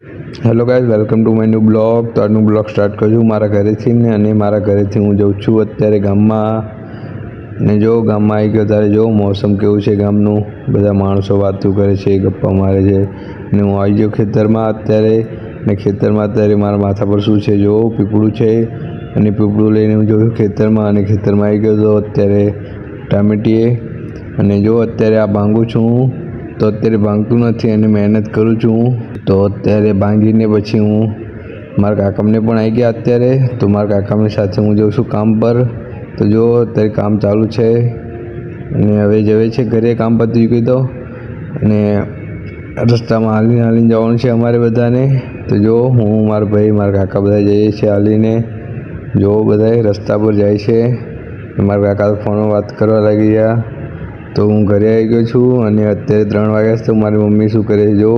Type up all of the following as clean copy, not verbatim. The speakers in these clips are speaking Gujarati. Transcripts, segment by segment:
Hello guys, welcome to my new blog. તો આજનું બ્લોગ સ્ટાર્ટ કરું છું મારા ઘરેથી ને, અને મારા ઘરેથી હું જઉં છું અત્યારે ગામમાં. ને જો ગામમાં આવી ગયો ત્યારે જો મોસમ કેવું છે ગામનું, બધા માણસો વાતો કરે છે, ગપ્પા મારે છે. ને હું આવી ગયો ખેતરમાં અત્યારે, ને ખેતરમાં અત્યારે મારા માથા પર શું છે જો પીપળું છે, અને પીપળું લઈને હું જોઉં ખેતરમાં, અને ખેતરમાં આવી ગયો તો અત્યારે ટામેટીએ. અને જો અત્યારે આ ભાંગું છું, તો અત્યારે ભાંગતું નથી અને મહેનત કરું છું. તો અત્યારે ભાંગીને પછી હું મારા કાકામને પણ આવી ગયા અત્યારે, તો મારા કાકાની સાથે હું જાઉં છું કામ પર. તો જો અત્યારે કામ ચાલુ છે, અને હવે જવે છે ઘરે, કામ પતી ગયું તો. અને રસ્તામાં હાલીને હાલીને જવાનું છે અમારે બધાને. તો જો હું, મારા ભાઈ, મારા કાકા બધા જઈએ છીએ હાલીને. જો બધા રસ્તા પર જાય છે. મારા કાકા તો ફોનમાં વાત કરવા લાગી ગયા. તો હું ઘરે આવી ગયો છું, અને અત્યારે 3 વાગ્યા છે. તો મારી મમ્મી શું કરે જો,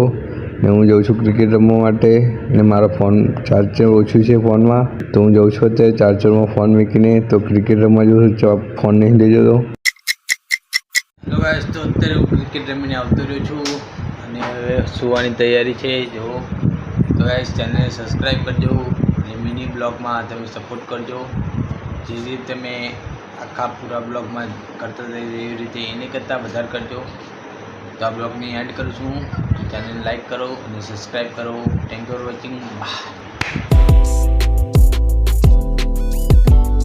ને હું જાઉં છું ક્રિકેટ રમવા માટે. ને મારો ફોન ચાર્જર ઓછું છે ફોનમાં, તો હું જાઉં છું અત્યારે ચાર્જરમાં ફોન મૂકીને તો ક્રિકેટ રમવા જાઉં છું. ફોન નહીં લઈ જતો. હેલો ગાઈસ, તો અત્યારે હું ક્રિકેટ રમીને આવતો રહ્યો છું, અને હવે સુવાની તૈયારી છે. જો તો ગાઈસ, ચેનલને સબસ્ક્રાઈબ કરજો, અને મિની બ્લોગમાં તમે સપોર્ટ કરજો. જે રીતે મેં આખા પૂરા બ્લોગમાં કરતા હતા એવી રીતે એને કરતાં વધારે કરજો. તો આ બ્લોગની એન્ડ કરું છું. ચેનલ લાઈક કરો અને સબસ્ક્રાઈબ કરો. Thank you for watching. By.